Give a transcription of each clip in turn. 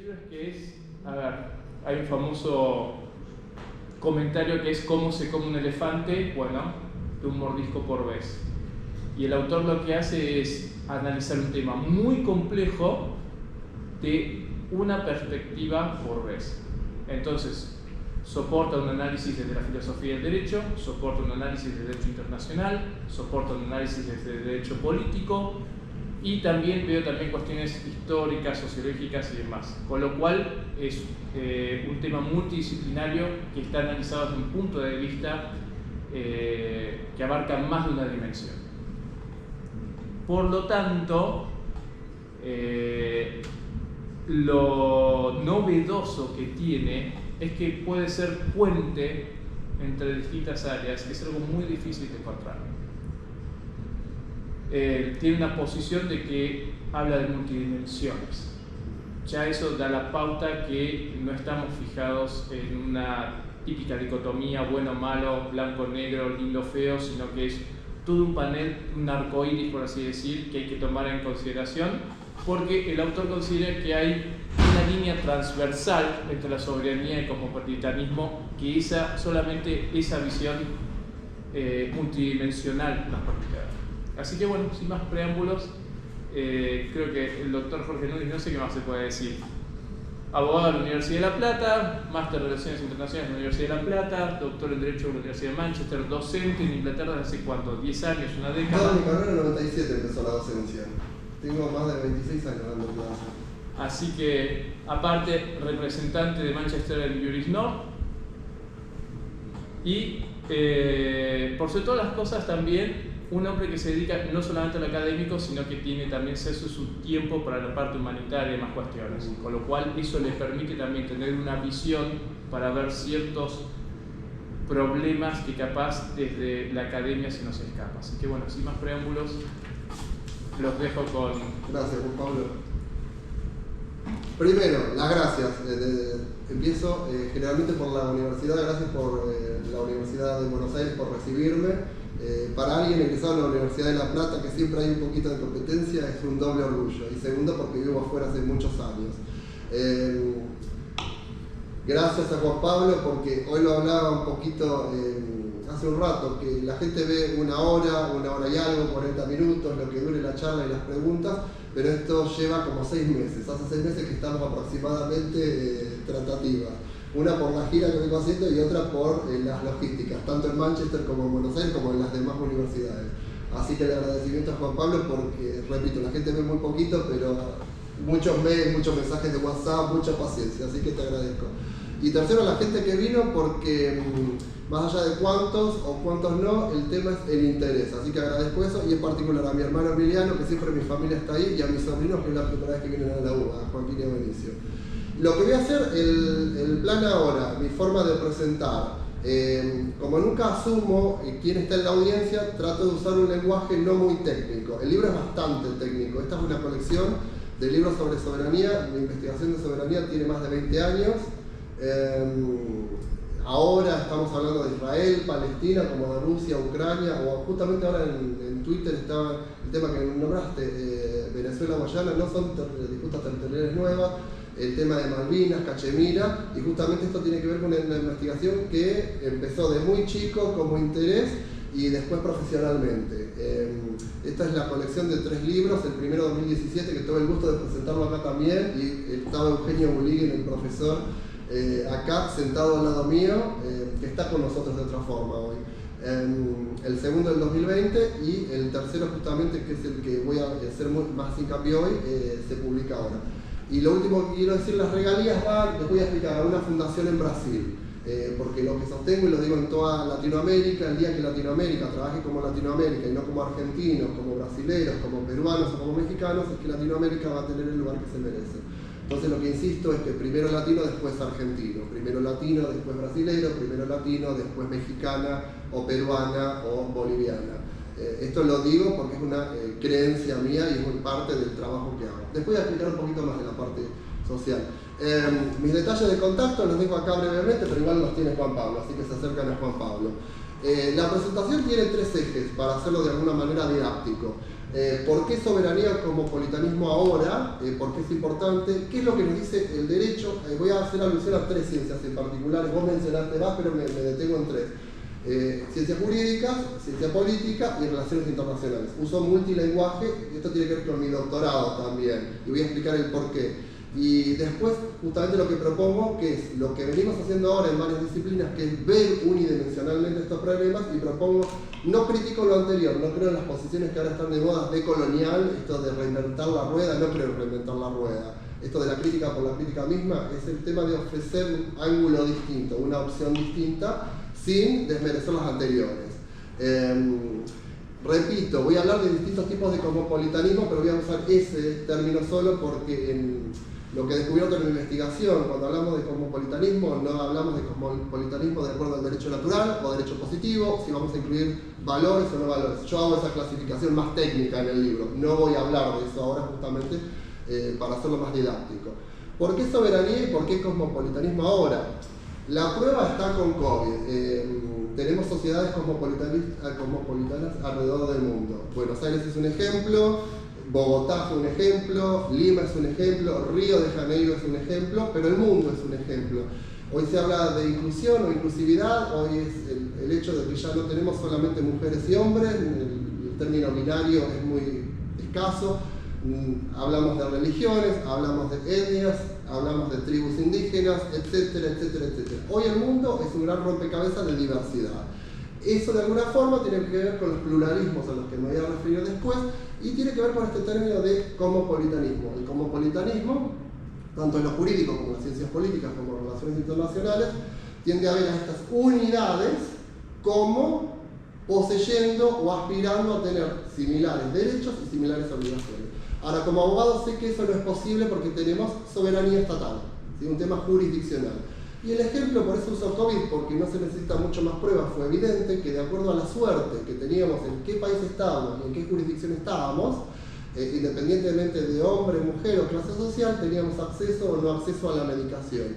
libro es que a ver, hay un famoso comentario que es cómo se come un elefante, bueno, de un mordisco por vez. Y el autor lo que hace es analizar un tema muy complejo de una perspectiva por vez. Entonces, soporta un análisis desde la filosofía del derecho, soporta un análisis de derecho internacional, soporta un análisis desde el derecho político, y también veo cuestiones históricas, sociológicas y demás. Con lo cual es un tema multidisciplinario que está analizado desde un punto de vista que abarca más de una dimensión. Por lo tanto, lo novedoso que tiene es que puede ser puente entre distintas áreas, que es algo muy difícil de encontrar. Tiene una posición de que habla de multidimensiones. Ya eso da la pauta que no estamos fijados en una típica dicotomía bueno, malo, blanco, negro, lindo, feo, sino que es todo un panel, un arcoíris, por así decir, que hay que tomar en consideración, porque el autor considera que hay una línea transversal entre la soberanía y el cosmopolitanismo, que solamente esa visión multidimensional nos permite ver. Así que bueno, sin más preámbulos, creo que el doctor Jorge Núñez, no sé qué más se puede decir. Abogado de la Universidad de La Plata, máster en Relaciones Internacionales de la Universidad de La Plata, doctor en Derecho de la Universidad de Manchester, docente en Inglaterra desde hace ¿cuánto? 10 años, una década. Toda mi carrera en el 97 empezó la docencia. Tengo más de 26 años dando clases. Así que, aparte, representante de Manchester en Juris Law. Y, por sobre todas las cosas, también un hombre que se dedica no solamente a lo académico, sino que tiene también su tiempo para la parte humanitaria y demás cuestiones. Con lo cual, eso le permite también tener una visión para ver ciertos problemas que capaz desde la academia se nos escapa. Así que bueno, sin más preámbulos, los dejo con... Gracias, Juan Pablo. Primero, las gracias. Empiezo generalmente por la universidad. Gracias por la Universidad de Buenos Aires por recibirme. Para alguien egresado de la Universidad de La Plata, que siempre hay un poquito de competencia, es un doble orgullo. Y segundo, porque vivo afuera hace muchos años. Gracias a Juan Pablo, porque hoy lo hablaba un poquito hace un rato, que la gente ve una hora y algo, 40 minutos, lo que dure la charla y las preguntas, pero esto lleva como 6 meses. Hace 6 meses que estamos aproximadamente tratativas. Una por la gira que vengo haciendo y otra por las logísticas, tanto en Manchester como en Buenos Aires como en las demás universidades. Así que el agradecimiento a Juan Pablo porque, repito, la gente ve muy poquito, pero muchos mails, muchos mensajes de WhatsApp, mucha paciencia, así que te agradezco. Y tercero, a la gente que vino porque, más allá de cuántos o cuántos no, el tema es el interés, así que agradezco eso, y en particular a mi hermano Emiliano, que siempre mi familia está ahí, y a mis sobrinos, que es la primera vez que vienen a la UBA, a Joaquín y a Benicio. Lo que voy a hacer, el plan ahora, mi forma de presentar, como nunca asumo quién está en la audiencia, trato de usar un lenguaje no muy técnico. El libro es bastante técnico. Esta es una colección de libros sobre soberanía. Mi investigación de soberanía tiene más de 20 años. Ahora estamos hablando de Israel, Palestina, como de Rusia, Ucrania, o justamente ahora en Twitter estaba el tema que nombraste, Venezuela, Guayana, no son disputas territoriales nuevas. El tema de Malvinas, Cachemira, y justamente esto tiene que ver con una investigación que empezó de muy chico como interés y después profesionalmente. Esta es la colección de 3 libros, el primero 2017, que tuve el gusto de presentarlo acá también, y estaba Eugenio Buliguen, el profesor, acá sentado al lado mío, que está con nosotros de otra forma hoy. El segundo del 2020 y el tercero justamente, que es el que voy a hacer más hincapié hoy, se publica ahora. Y lo último que quiero decir, las regalías van, les voy a explicar, a una fundación en Brasil, porque lo que sostengo, y lo digo en toda Latinoamérica, el día que Latinoamérica trabaje como Latinoamérica y no como argentinos, como brasileros, como peruanos o como mexicanos, es que Latinoamérica va a tener el lugar que se merece. Entonces lo que insisto es que primero latino, después argentino, primero latino, después brasilero, primero latino, después mexicana o peruana o boliviana. Esto lo digo porque es una creencia mía y es muy parte del trabajo que hago. Les voy a explicar un poquito más de la parte social. Mis detalles de contacto los dejo acá brevemente, pero igual los tiene Juan Pablo, así que se acercan a Juan Pablo. La presentación tiene 3 ejes para hacerlo de alguna manera didáctico. ¿Por qué soberanía o cosmopolitanismo ahora? ¿Por qué es importante? ¿Qué es lo que nos dice el derecho? Voy a hacer alusión a 3 ciencias en particular. Vos mencionaste más, pero me detengo en 3. Ciencias jurídicas, ciencia política y relaciones internacionales. Uso multilenguaje, esto tiene que ver con mi doctorado también, y voy a explicar el por qué. Y después, justamente lo que propongo, que es lo que venimos haciendo ahora en varias disciplinas, que es ver unidimensionalmente estos problemas, y propongo, no critico lo anterior, no creo en las posiciones que ahora están de moda de colonial, esto de reinventar la rueda, no creo en reinventar la rueda. Esto de la crítica por la crítica misma es el tema de ofrecer un ángulo distinto, una opción distinta, sin desmerecer las anteriores. Repito, voy a hablar de distintos tipos de cosmopolitanismo, pero voy a usar ese término solo porque en lo que descubierto en la investigación, cuando hablamos de cosmopolitanismo, no hablamos de cosmopolitanismo de acuerdo al derecho natural o derecho positivo, si vamos a incluir valores o no valores. Yo hago esa clasificación más técnica en el libro, no voy a hablar de eso ahora justamente para hacerlo más didáctico. ¿Por qué soberanía y por qué cosmopolitanismo ahora? La prueba está con COVID. Tenemos sociedades cosmopolitanas alrededor del mundo. Buenos Aires es un ejemplo, Bogotá es un ejemplo, Lima es un ejemplo, Río de Janeiro es un ejemplo, pero el mundo es un ejemplo. Hoy se habla de inclusión o inclusividad, hoy es el hecho de que ya no tenemos solamente mujeres y hombres, el término binario es muy escaso, hablamos de religiones, hablamos de etnias, hablamos de tribus indígenas, etcétera, etcétera, etcétera. Hoy el mundo es un gran rompecabezas de diversidad. Eso de alguna forma tiene que ver con los pluralismos a los que me voy a referir después y tiene que ver con este término de cosmopolitanismo. El cosmopolitanismo, tanto en lo jurídico como en las ciencias políticas como en relaciones internacionales, tiende a ver a estas unidades como poseyendo o aspirando a tener similares derechos y similares obligaciones. Ahora, como abogado sé que eso no es posible porque tenemos soberanía estatal, ¿sí? Un tema jurisdiccional. Y el ejemplo, por eso uso COVID, porque no se necesita mucho más pruebas, fue evidente que de acuerdo a la suerte que teníamos en qué país estábamos y en qué jurisdicción estábamos, independientemente de hombre, mujer o clase social, teníamos acceso o no acceso a la medicación.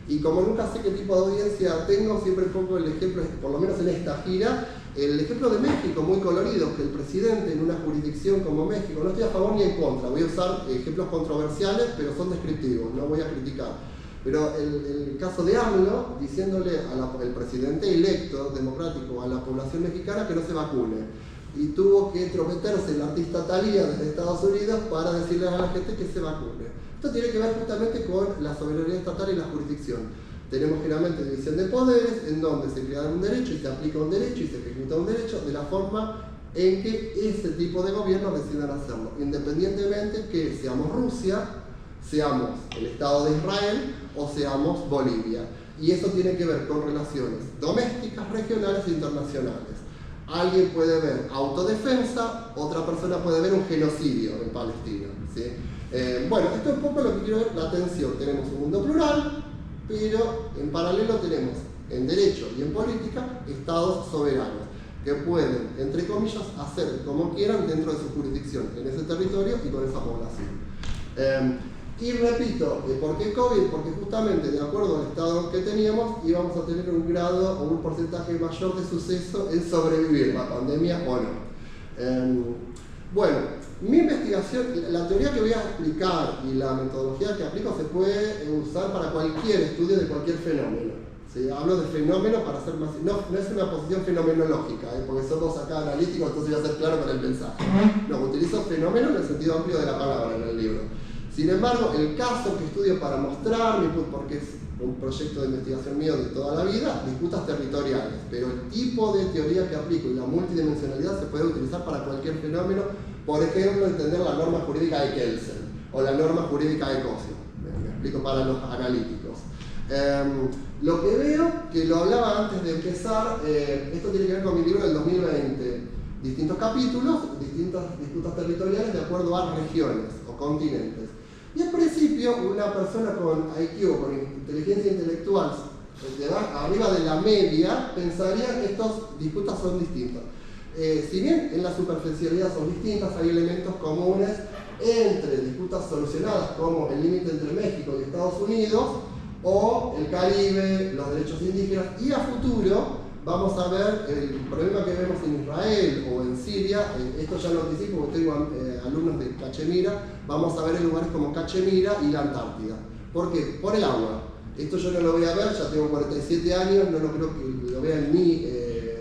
Y como nunca sé qué tipo de audiencia tengo, siempre pongo el ejemplo, por lo menos en esta gira, el ejemplo de México, muy colorido, que el presidente en una jurisdicción como México, no estoy a favor ni en contra, voy a usar ejemplos controversiales, pero son descriptivos, no voy a criticar. Pero el caso de AMLO, diciéndole al presidente electo democrático a la población mexicana que no se vacune. Y tuvo que entrometerse el artista Thalía desde Estados Unidos para decirle a la gente que se vacune. Esto tiene que ver justamente con la soberanía estatal y la jurisdicción. Tenemos generalmente división de poderes, en donde se crea un derecho y se aplica un derecho y se ejecuta un derecho de la forma en que ese tipo de gobiernos decidan hacerlo. Independientemente que seamos Rusia, seamos el Estado de Israel o seamos Bolivia. Y eso tiene que ver con relaciones domésticas, regionales e internacionales. Alguien puede ver autodefensa, otra persona puede ver un genocidio en Palestina, ¿sí? Bueno, esto es un poco lo que quiero ver, la tensión. Tenemos un mundo plural, pero en paralelo tenemos en derecho y en política estados soberanos que pueden, entre comillas, hacer como quieran dentro de su jurisdicción, en ese territorio y con esa población. Y repito, ¿por qué COVID? Porque justamente de acuerdo al estado que teníamos íbamos a tener un grado o un porcentaje mayor de suceso en sobrevivir la pandemia o no. Bueno, mi investigación, la teoría que voy a explicar y la metodología que aplico se puede usar para cualquier estudio de cualquier fenómeno. ¿Sí? Hablo de fenómeno para hacer más... No es una posición fenomenológica, porque somos acá analíticos, entonces voy a ser claro con el mensaje. No, utilizo fenómeno en el sentido amplio de la palabra en el libro. Sin embargo, el caso que estudio para mostrar, porque es un proyecto de investigación mío de toda la vida, disputas territoriales, pero el tipo de teoría que aplico y la multidimensionalidad se puede utilizar para cualquier fenómeno, por ejemplo, entender la norma jurídica de Kelsen o la norma jurídica de Cosio. Me explico para los analíticos. Lo que veo, que lo hablaba antes de empezar, esto tiene que ver con mi libro del 2020, distintos capítulos, distintas disputas territoriales de acuerdo a regiones o continentes. Y al principio, una persona con IQ, con inteligencia intelectual, arriba de la media, pensaría que estas disputas son distintas. Si bien en la superficialidad son distintas, hay elementos comunes entre disputas solucionadas como el límite entre México y Estados Unidos, o el Caribe, los derechos indígenas, y a futuro vamos a ver el problema que vemos en Israel o en Siria. Esto ya lo anticipo porque tengo alumnos de Cachemira. Vamos a ver en lugares como Cachemira y la Antártida. ¿Por qué? Por el agua. Esto yo no lo voy a ver, ya tengo 47 años, no lo creo que lo vea en mi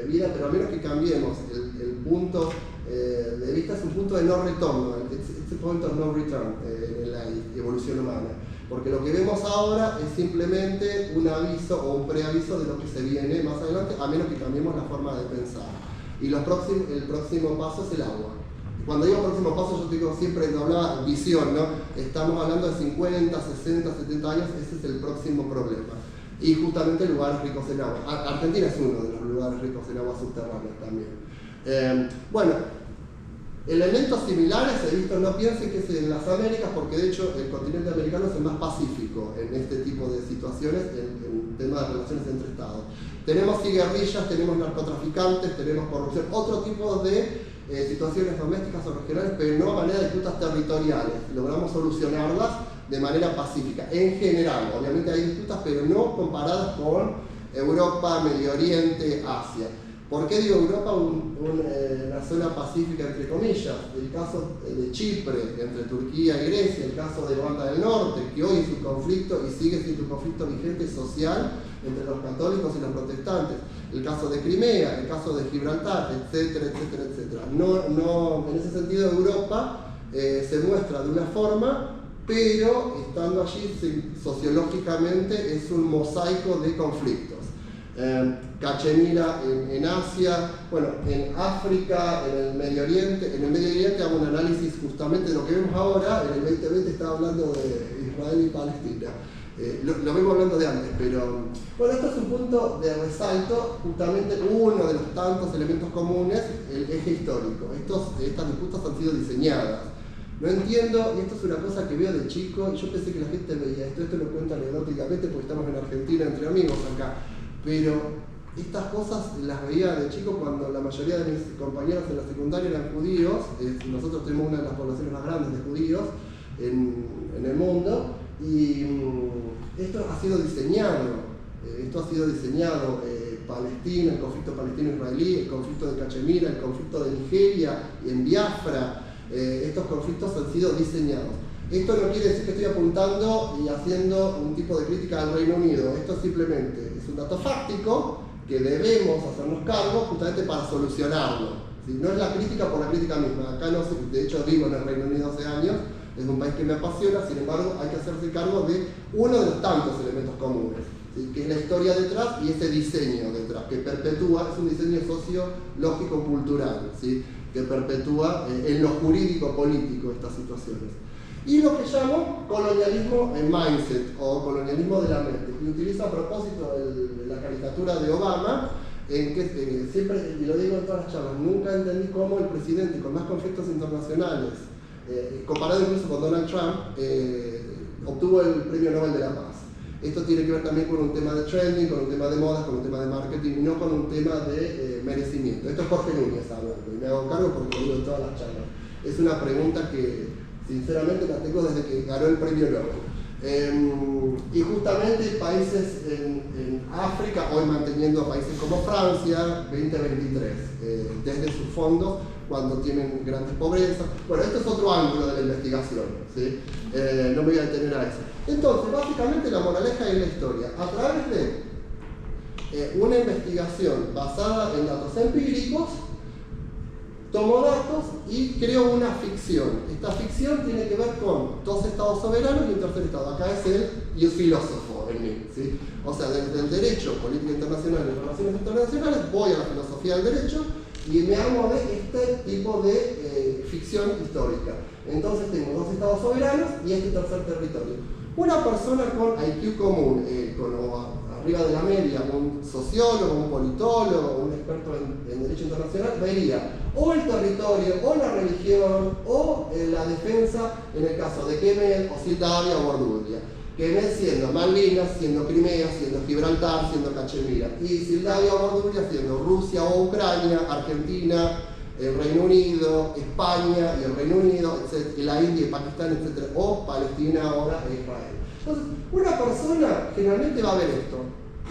vida, pero a menos que cambiemos el punto de vista, es un punto de no retorno, it's a point of no return en la evolución humana. Porque lo que vemos ahora es simplemente un aviso o un preaviso de lo que se viene más adelante, a menos que cambiemos la forma de pensar. Y el próximo paso es el agua. Cuando digo próximo paso, yo digo siempre, no hablaba visión, ¿no? Estamos hablando de 50, 60, 70 años, ese es el próximo problema. Y justamente lugares ricos en agua. Argentina es uno de los lugares ricos en agua subterránea también. Bueno, elementos similares he visto, no piensen que es en las Américas, porque de hecho el continente americano es el más pacífico en este tipo de situaciones, en temas de relaciones entre estados. Tenemos guerrillas, tenemos narcotraficantes, tenemos corrupción, otro tipo de situaciones domésticas o regionales, pero no a manera de disputas territoriales. Logramos solucionarlas de manera pacífica, en general. Obviamente hay disputas, pero no comparadas con Europa, Medio Oriente, Asia. ¿Por qué digo Europa? Una zona pacífica entre comillas. El caso de Chipre entre Turquía y Grecia, el caso de Irlanda del Norte, que hoy es un conflicto y sigue siendo un conflicto vigente social entre los católicos y los protestantes. El caso de Crimea, el caso de Gibraltar, etcétera, etcétera, etcétera. No, en ese sentido Europa se muestra de una forma, pero estando allí sociológicamente es un mosaico de conflictos. Cachemira en Asia, bueno, en África, en el Medio Oriente hago un análisis justamente de lo que vemos ahora. En el 2020 estaba hablando de Israel y Palestina. Lo vengo hablando de antes, pero bueno, esto es un punto de resalto, justamente uno de los tantos elementos comunes, el eje histórico. Estas disputas han sido diseñadas. No entiendo, y esto es una cosa que veo de chico, y yo pensé que la gente veía esto lo cuento anecdóticamente porque estamos en Argentina entre amigos acá, pero estas cosas las veía de chico cuando la mayoría de mis compañeros en la secundaria eran judíos. Nosotros tenemos una de las poblaciones más grandes de judíos en el mundo. Y esto ha sido diseñado, Palestina, el conflicto palestino-israelí, el conflicto de Cachemira, el conflicto de Nigeria y en Biafra, estos conflictos han sido diseñados. Esto no quiere decir que estoy apuntando y haciendo un tipo de crítica al Reino Unido, esto simplemente es un dato fáctico que debemos hacernos cargo justamente para solucionarlo. ¿Sí? No es la crítica por la crítica misma, acá no sé, de hecho vivo en el Reino Unido hace años, es un país que me apasiona, sin embargo hay que hacerse cargo de uno de los tantos elementos comunes, ¿sí? Que es la historia detrás y ese diseño detrás, que perpetúa, es un diseño sociológico-cultural, ¿sí? Que perpetúa en lo jurídico-político estas situaciones. Y lo que llamo colonialismo en mindset o colonialismo de la mente, que utiliza a propósito la caricatura de Obama, en que siempre, y lo digo en todas las charlas, nunca entendí cómo el presidente con más conflictos internacionales, comparado incluso con Donald Trump, obtuvo el Premio Nobel de la Paz. Esto tiene que ver también con un tema de trending, con un tema de modas, con un tema de marketing, no con un tema de merecimiento. Esto es Jorge Núñez hablando, y me hago cargo porque lo digo en todas las charlas. Es una pregunta que sinceramente la tengo desde que ganó el Premio Nobel. Y justamente países en África, hoy manteniendo países como Francia, 2023, desde sus fondos, cuando tienen grandes pobrezas. Bueno, esto es otro ángulo de la investigación, ¿sí? No me voy a detener a eso. Entonces, básicamente la moraleja es la historia. A través de una investigación basada en datos empíricos, tomo datos y creo una ficción. Esta ficción tiene que ver con dos estados soberanos y un tercer estado. Acá es el filósofo en mí, ¿sí? O sea, desde el derecho, política internacional y relaciones internacionales, voy a la filosofía del derecho y me armo de este tipo de ficción histórica. Entonces tengo dos estados soberanos y este tercer territorio. Una persona con IQ común, arriba de la media, un sociólogo, un politólogo, un experto en derecho internacional, vería o el territorio, o la religión, o la defensa en el caso de Kemal, o Sildavia o Bordulia. Kemal siendo Malvinas, siendo Crimea, siendo Gibraltar, siendo Cachemira. Y Sildavia o Bordulia siendo Rusia o Ucrania, Argentina, el Reino Unido, España y el Reino Unido, etc., la India y Pakistán, etc., o Palestina ahora e Israel. Entonces, una persona generalmente va a ver esto.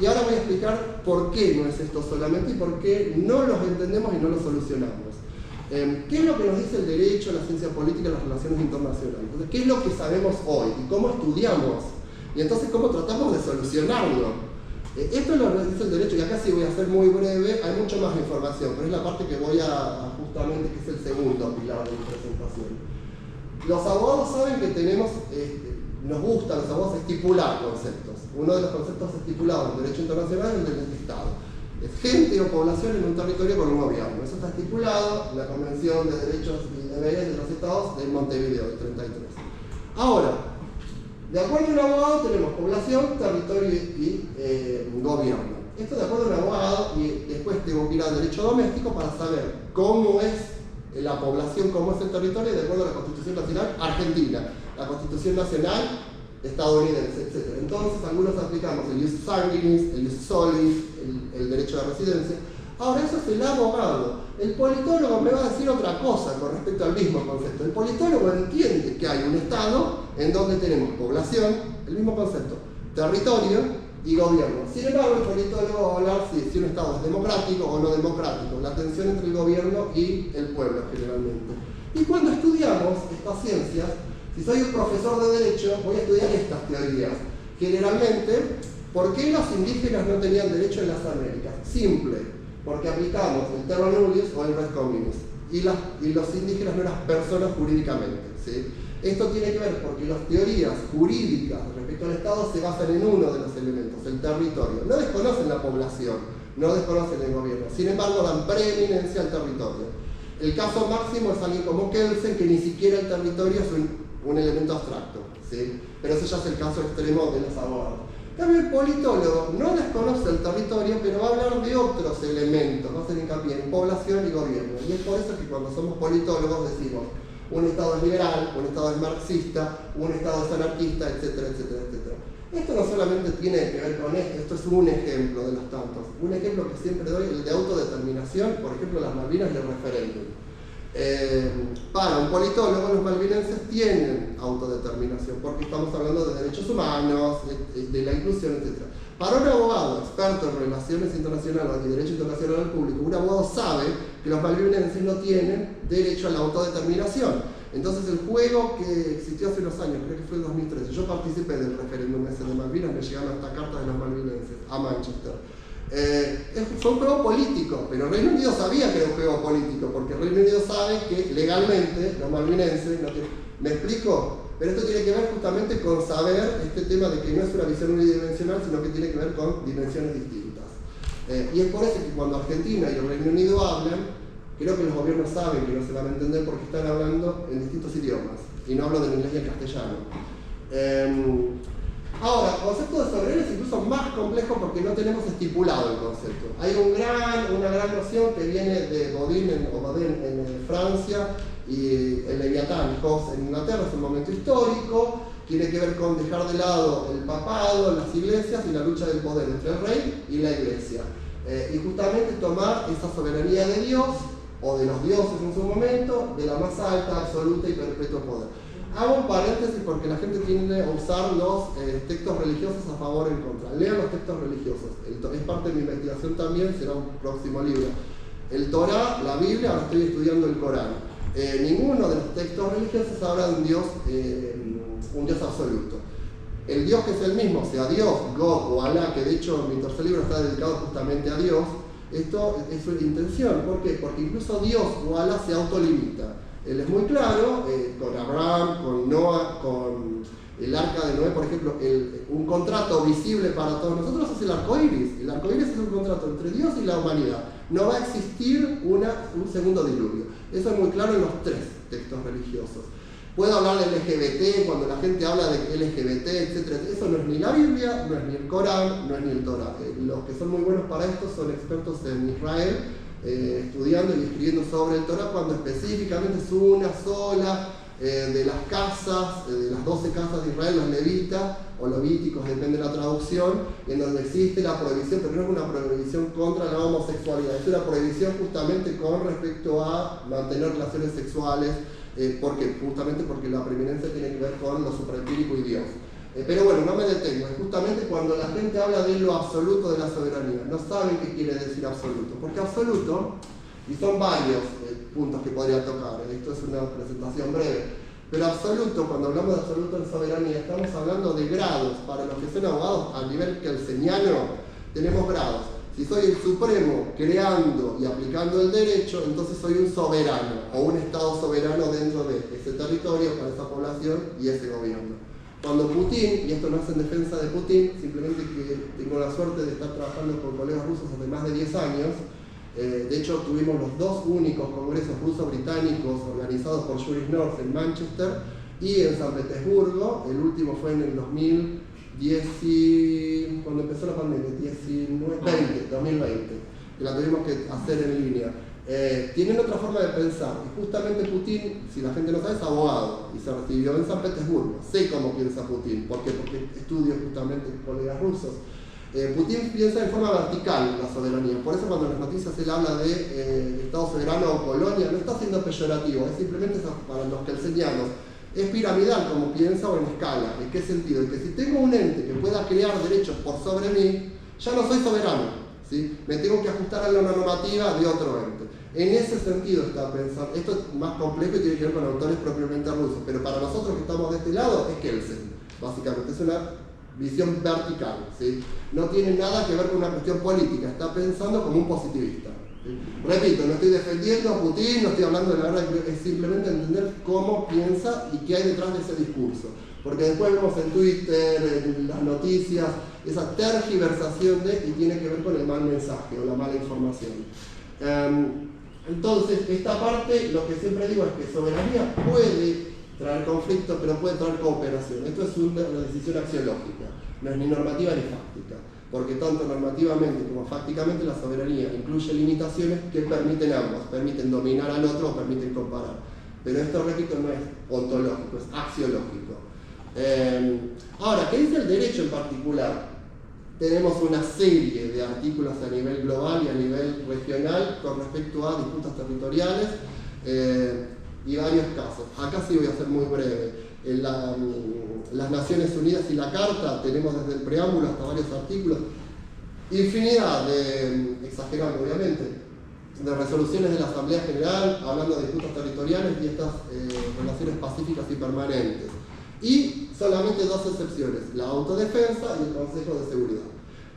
Y ahora voy a explicar por qué no es esto solamente y por qué no los entendemos y no los solucionamos. ¿Qué es lo que nos dice el derecho, la ciencia política y las relaciones internacionales? Entonces, ¿qué es lo que sabemos hoy y cómo estudiamos? Y entonces, ¿cómo tratamos de solucionarlo? Esto es lo que dice el derecho, y acá sí voy a ser muy breve, hay mucha más información, pero es la parte que voy a justamente, que es el segundo pilar de mi presentación. Los abogados saben que tenemos, nos gusta a los abogados estipular conceptos. Uno de los conceptos estipulados en el derecho internacional es el del Estado. Es gente o población en un territorio con un gobierno. Eso está estipulado en la Convención de Derechos y Deberes de los Estados de Montevideo, del 33. Ahora, de acuerdo a un abogado tenemos población, territorio y gobierno. Esto de acuerdo a un abogado, y después tengo que ir al derecho doméstico para saber cómo es la población, cómo es el territorio, de acuerdo a la Constitución Nacional Argentina, la Constitución Nacional estadounidense, etc. Entonces, algunos aplicamos el ius sanguinis, el ius solis, el derecho de residencia. Ahora, eso es el abogado. El politólogo me va a decir otra cosa con respecto al mismo concepto. El politólogo entiende que hay un Estado en donde tenemos población, el mismo concepto, territorio y gobierno. Sin embargo, el politólogo va a hablar si un Estado es democrático o no democrático, la tensión entre el gobierno y el pueblo generalmente. Y cuando estudiamos estas ciencias, si soy un profesor de derecho, voy a estudiar estas teorías. Generalmente, ¿por qué los indígenas no tenían derecho en las Américas? Simple. Porque aplicamos el terra nullius o el res communis. Y los indígenas no eran personas jurídicamente. ¿Sí? Esto tiene que ver porque las teorías jurídicas respecto al Estado se basan en uno de los elementos, el territorio. No desconocen la población, no desconocen el gobierno. Sin embargo, dan preeminencia al territorio. El caso máximo es alguien como Kelsen, que ni siquiera el territorio es un elemento abstracto. ¿Sí? Pero ese ya es el caso extremo de los abogados. En cambio, el politólogo no desconoce el territorio, pero va a hablar de otros elementos, va a hacer hincapié en población y gobierno. Y es por eso que cuando somos politólogos decimos, un Estado es liberal, un Estado es marxista, un Estado es anarquista, etcétera, etcétera, etcétera. Esto no solamente tiene que ver con esto es un ejemplo de los tantos. Un ejemplo que siempre doy, el de autodeterminación, por ejemplo, las Malvinas y el referéndum. Para un politólogo, los malvinenses tienen autodeterminación, porque estamos hablando de derechos humanos, de la inclusión, etc. Para un abogado experto en relaciones internacionales y derecho internacional al público, un abogado sabe que los malvinenses no tienen derecho a la autodeterminación. Entonces el juego que existió hace unos años, creo que fue en 2013, yo participé del referéndum ese de Malvinas, me llegaron hasta cartas de los malvinenses a Manchester. Fue un juego político, pero el Reino Unido sabía que era un juego político, porque el Reino Unido sabe que legalmente los malvinenses no tienen... ¿Me explico? Pero esto tiene que ver justamente con saber este tema de que no es una visión unidimensional, sino que tiene que ver con dimensiones distintas. Y es por eso que cuando Argentina y el Reino Unido hablan, creo que los gobiernos saben que no se van a entender porque están hablando en distintos idiomas, y no hablo del inglés y el castellano. Ahora, el concepto de soberanía es incluso más complejo porque no tenemos estipulado el concepto. Hay una gran noción que viene de Bodin en Francia y el Leviatán, Hobbes en Inglaterra, es un momento histórico, tiene que ver con dejar de lado el papado, las iglesias y la lucha del poder entre el rey y la iglesia. Y justamente tomar esa soberanía de Dios, o de los dioses en su momento, de la más alta, absoluta y perpetua poder. Hago un paréntesis porque la gente tiende a usar los textos religiosos a favor o en contra. Lean los textos religiosos. Es parte de mi investigación también, será un próximo libro. El Torá, la Biblia, ahora estoy estudiando el Corán. Ninguno de los textos religiosos habla de un Dios absoluto. El Dios que es el mismo, sea Dios, God o Alá, que de hecho mi tercer libro está dedicado justamente a Dios, esto es una intención. ¿Por qué? Porque incluso Dios o Alá se autolimita. Él es muy claro, con Abraham, con Noah, con el arca de Noé, por ejemplo, un contrato visible para todos nosotros es el arco iris. El arco iris es un contrato entre Dios y la humanidad. No va a existir un segundo diluvio. Eso es muy claro en los tres textos religiosos. Puedo hablar del LGBT, cuando la gente habla de LGBT, etc. Eso no es ni la Biblia, no es ni el Corán, no es ni el Torá. Los que son muy buenos para esto son expertos en Israel, estudiando y escribiendo sobre el Torá, cuando específicamente es una sola de las casas, de las 12 casas de Israel, los levitas o levíticos, depende de la traducción, en donde existe la prohibición, pero no es una prohibición contra la homosexualidad, es una prohibición justamente con respecto a mantener relaciones sexuales, justamente porque la preeminencia tiene que ver con lo supraempírico y Dios. Pero bueno, no me detengo. Es justamente cuando la gente habla de lo absoluto de la soberanía. No saben qué quiere decir absoluto. Porque absoluto, y son varios puntos que podría tocar, esto es una presentación breve, pero absoluto, cuando hablamos de absoluto en soberanía, estamos hablando de grados. Para los que son abogados a nivel kelseniano, tenemos grados. Si soy el supremo creando y aplicando el derecho, entonces soy un soberano, o un estado soberano dentro de ese territorio, para esa población y ese gobierno. Cuando Putin, y esto no es en defensa de Putin, simplemente que tengo la suerte de estar trabajando con colegas rusos hace más de 10 años, de hecho tuvimos los dos únicos congresos ruso-británicos organizados por Juris North en Manchester y en San Petersburgo. El último fue en el 2010, cuando empezó la pandemia, 2020, que la tuvimos que hacer en línea. Tienen otra forma de pensar, y justamente Putin, si la gente no sabe, es abogado y se recibió en San Petersburgo. Sé cómo piensa Putin, ¿por qué? Porque estudio justamente con colegas rusos. Putin piensa en forma vertical la soberanía, por eso cuando en las noticias él habla de Estado soberano o colonia, no está siendo peyorativo, es simplemente para los kelsenianos. Es piramidal como piensa, o en escala. ¿En qué sentido? En que si tengo un ente que pueda crear derechos por sobre mí, ya no soy soberano, ¿sí? Me tengo que ajustar a la normativa de otro ente. En ese sentido está pensando. Esto es más complejo y tiene que ver con autores propiamente rusos, pero para nosotros que estamos de este lado es Kelsen, básicamente. Es una visión vertical, ¿sí? No tiene nada que ver con una cuestión política, está pensando como un positivista. ¿Sí? Repito, no estoy defendiendo a Putin, no estoy hablando de la verdad, es simplemente entender cómo piensa y qué hay detrás de ese discurso. Porque después vemos en Twitter, en las noticias, esa tergiversación y tiene que ver con el mal mensaje o la mala información. Entonces, esta parte, lo que siempre digo es que soberanía puede traer conflicto, pero puede traer cooperación. Esto es una decisión axiológica, no es ni normativa ni fáctica, porque tanto normativamente como fácticamente la soberanía incluye limitaciones que permiten ambos, permiten dominar al otro o permiten comparar. Pero esto, repito, no es ontológico, es axiológico. Ahora, ¿qué dice el derecho en particular? Tenemos una serie de artículos a nivel global y a nivel regional con respecto a disputas territoriales y varios casos. Acá sí voy a ser muy breve. En las Naciones Unidas y la Carta tenemos desde el preámbulo hasta varios artículos, infinidad de, exagerando obviamente, de resoluciones de la Asamblea General hablando de disputas territoriales y estas relaciones pacíficas y permanentes. Y solamente dos excepciones, la autodefensa y el Consejo de Seguridad.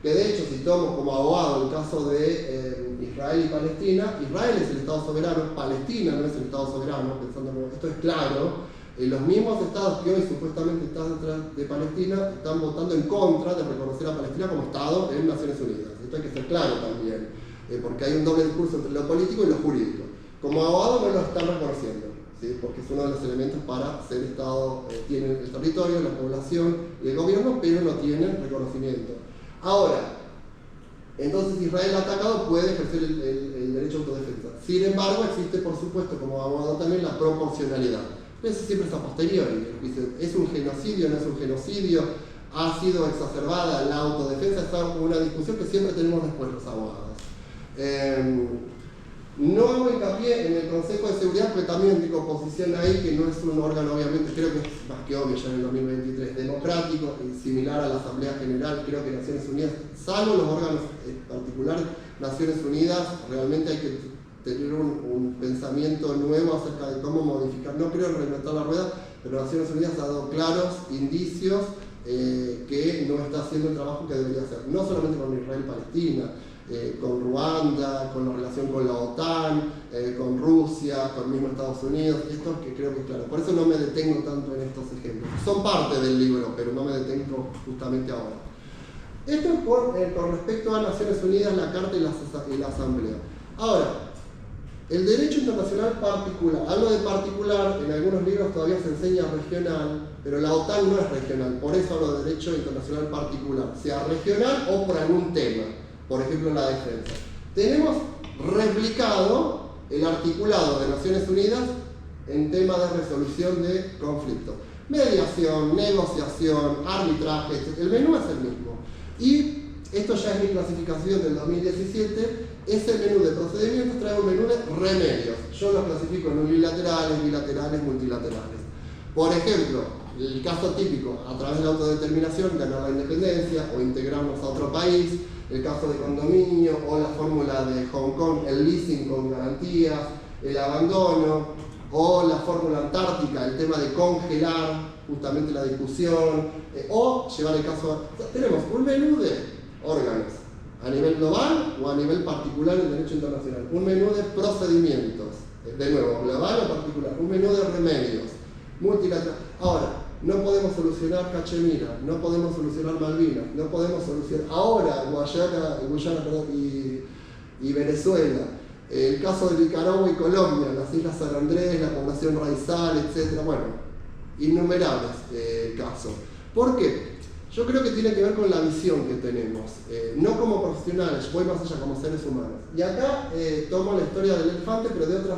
Que de hecho, si tomo como abogado el caso de Israel y Palestina, Israel es el Estado soberano, Palestina no es el Estado soberano, pensando como esto es claro, los mismos estados que hoy supuestamente están detrás de Palestina están votando en contra de reconocer a Palestina como Estado en Naciones Unidas. Esto hay que ser claro también, porque hay un doble discurso entre lo político y lo jurídico. Como abogado no lo están reconociendo, ¿sí? Porque es uno de los elementos para ser Estado, tienen el territorio, la población y el gobierno, pero no tienen reconocimiento. Ahora, entonces Israel atacado puede ejercer el derecho a autodefensa. Sin embargo, existe por supuesto como abogado también la proporcionalidad. Eso siempre es a posteriori. ¿Es un genocidio? ¿No es un genocidio? ¿Ha sido exacerbada la autodefensa? Es una discusión que siempre tenemos después los abogados. No hago hincapié en el Consejo de Seguridad, porque también digo posición ahí, que no es un órgano, obviamente, creo que es más que obvio ya en el 2023, democrático, similar a la Asamblea General, creo que Naciones Unidas, salvo los órganos en particular, Naciones Unidas, realmente hay que tener un pensamiento nuevo acerca de cómo modificar, no creo en reinventar la rueda, pero Naciones Unidas ha dado claros indicios que no está haciendo el trabajo que debería hacer, no solamente con Israel y Palestina, con Ruanda, con la relación con la OTAN, con Rusia, con el mismo Estados Unidos, esto que creo que es claro. Por eso no me detengo tanto en estos ejemplos. Son parte del libro, pero no me detengo justamente ahora. Esto es con respecto a Naciones Unidas, la Carta y la Asamblea. Ahora, el derecho internacional particular. Hablo de particular, en algunos libros todavía se enseña regional, pero la OTAN no es regional, por eso hablo de derecho internacional particular, sea regional o por algún tema. Por ejemplo, la defensa. Tenemos replicado el articulado de Naciones Unidas en temas de resolución de conflictos. Mediación, negociación, arbitraje, el menú es el mismo. Y esto ya es mi clasificación del 2017, ese menú de procedimientos trae un menú de remedios. Yo los clasifico en unilaterales, bilaterales, multilaterales. Por ejemplo, el caso típico, a través de la autodeterminación, ganar la independencia o integrarnos a otro país, el caso de condominio o la fórmula de Hong Kong, el leasing con garantías, el abandono, o la fórmula antártica, el tema de congelar justamente la discusión, o llevar el caso tenemos un menú de órganos, a nivel global o a nivel particular en derecho internacional, un menú de procedimientos, de nuevo, global o particular, un menú de remedios, multilateral. Ahora, no podemos solucionar Cachemira, no podemos solucionar Malvinas, no podemos solucionar ahora Guyana y Venezuela, el caso de Nicaragua y Colombia, las Islas San Andrés, la población raizal, etc. Bueno, innumerables casos. ¿Por qué? Yo creo que tiene que ver con la visión que tenemos, no como profesionales, voy más allá, como seres humanos. Y acá tomo la historia del elefante, pero de otra